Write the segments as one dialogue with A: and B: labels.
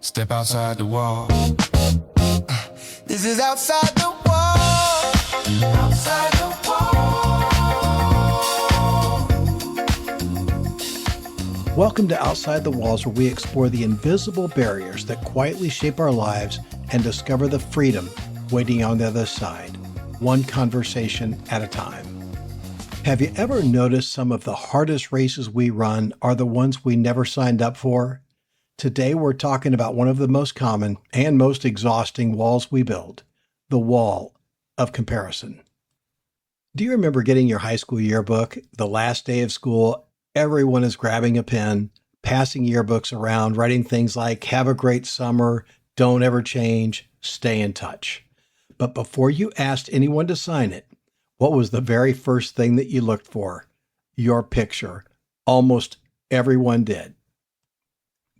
A: Step outside the wall.
B: This is outside the wall. Outside the wall.
C: Welcome to Outside the Walls, where we explore the invisible barriers that quietly shape our lives and discover the freedom waiting on the other side, one conversation at a time. Have you ever noticed some of the hardest races we run are the ones we never signed up for? Today, we're talking about one of the most common and most exhausting walls we build, the wall of comparison. Do you remember getting your high school yearbook? The last day of school, everyone is grabbing a pen, passing yearbooks around, writing things like, "Have a great summer, don't ever change, stay in touch." But before you asked anyone to sign it, what was the very first thing that you looked for? Your picture. Almost everyone did.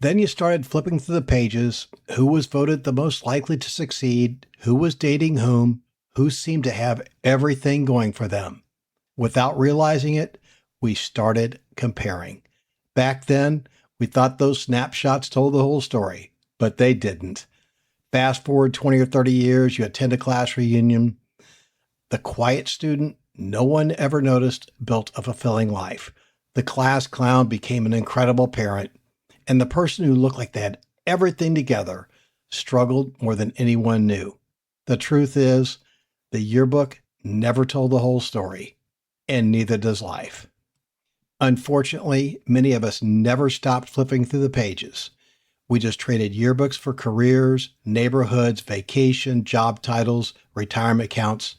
C: Then you started flipping through the pages, who was voted the most likely to succeed, who was dating whom, who seemed to have everything going for them. Without realizing it, we started comparing. Back then, we thought those snapshots told the whole story, but they didn't. Fast forward 20 or 30 years, you attend a class reunion. The quiet student no one ever noticed built a fulfilling life. The class clown became an incredible parent. And the person who looked like they had everything together struggled more than anyone knew. The truth is, the yearbook never told the whole story, and neither does life. Unfortunately, many of us never stopped flipping through the pages. We just traded yearbooks for careers, neighborhoods, vacation, job titles, retirement accounts,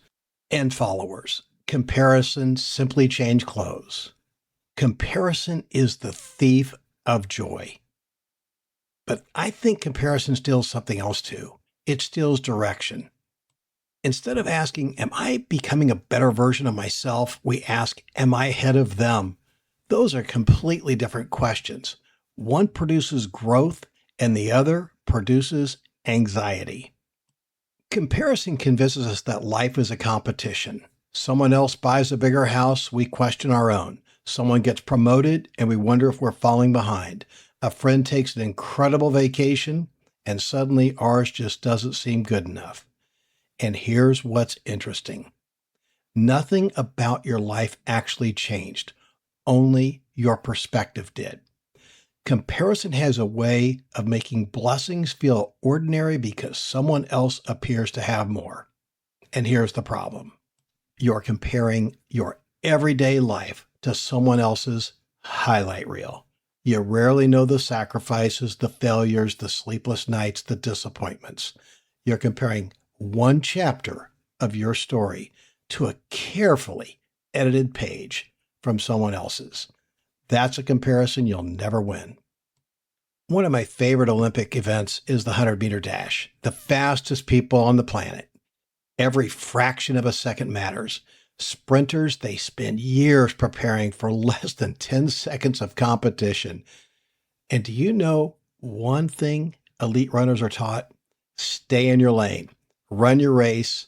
C: and followers. Comparison simply changed clothes. Comparison is the thief of joy. But I think comparison steals something else too. It steals direction. Instead of asking, am I becoming a better version of myself? We ask, am I ahead of them? Those are completely different questions. One produces growth and the other produces anxiety. Comparison convinces us that life is a competition. Someone else buys a bigger house, we question our own. Someone gets promoted and we wonder if we're falling behind. A friend takes an incredible vacation and suddenly ours just doesn't seem good enough. And here's what's interesting. Nothing about your life actually changed. Only your perspective did. Comparison has a way of making blessings feel ordinary because someone else appears to have more. And here's the problem. You're comparing your everyday life to someone else's highlight reel. You rarely know the sacrifices, the failures, the sleepless nights, the disappointments. You're comparing one chapter of your story to a carefully edited page from someone else's. That's a comparison you'll never win. One of my favorite Olympic events is the 100-meter dash, the fastest people on the planet. Every fraction of a second matters. Sprinters, they spend years preparing for less than 10 seconds of competition. And do you know one thing elite runners are taught? Stay in your lane, run your race,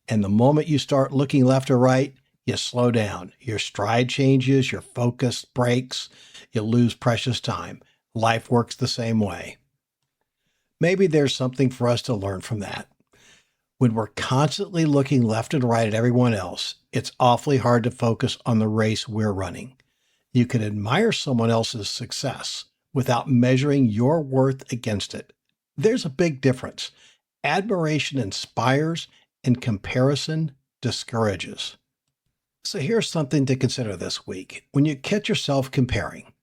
C: and the moment you start looking left or right, you slow down. Your stride changes, your focus breaks, you lose precious time. Life works the same way. Maybe there's something for us to learn from that. When we're constantly looking left and right at everyone else, it's awfully hard to focus on the race we're running. You can admire someone else's success without measuring your worth against it. There's a big difference. Admiration inspires and comparison discourages. So here's something to consider this week. When you catch yourself comparing,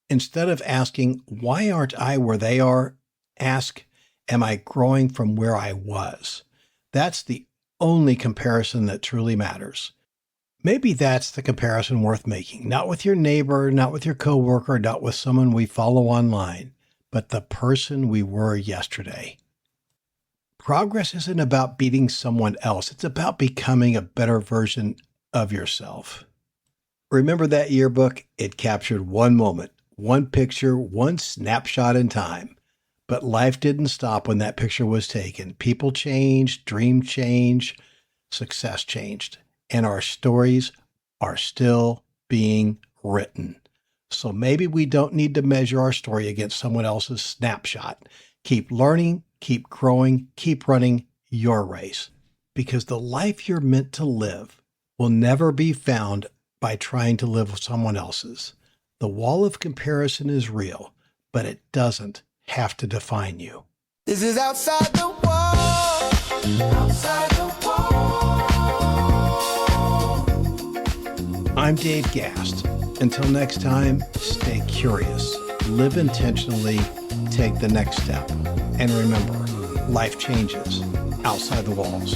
C: instead of asking, why aren't I where they are? Ask, am I growing from where I was? That's the only comparison that truly matters. Maybe that's the comparison worth making, not with your neighbor, not with your coworker, not with someone we follow online, but the person we were yesterday. Progress isn't about beating someone else. It's about becoming a better version of yourself. Remember that yearbook? It captured one moment, one picture, one snapshot in time. But life didn't stop when that picture was taken. People changed, dreams changed, success changed, and our stories are still being written. So maybe we don't need to measure our story against someone else's snapshot. Keep learning, keep growing, keep running your race, because the life you're meant to live will never be found by trying to live with someone else's. The wall of comparison is real, but it doesn't have to define you.
B: This is outside the wall. Outside the wall.
C: I'm Dave Gast. Until next time, stay curious, live intentionally, take the next step. And remember, life changes outside the walls.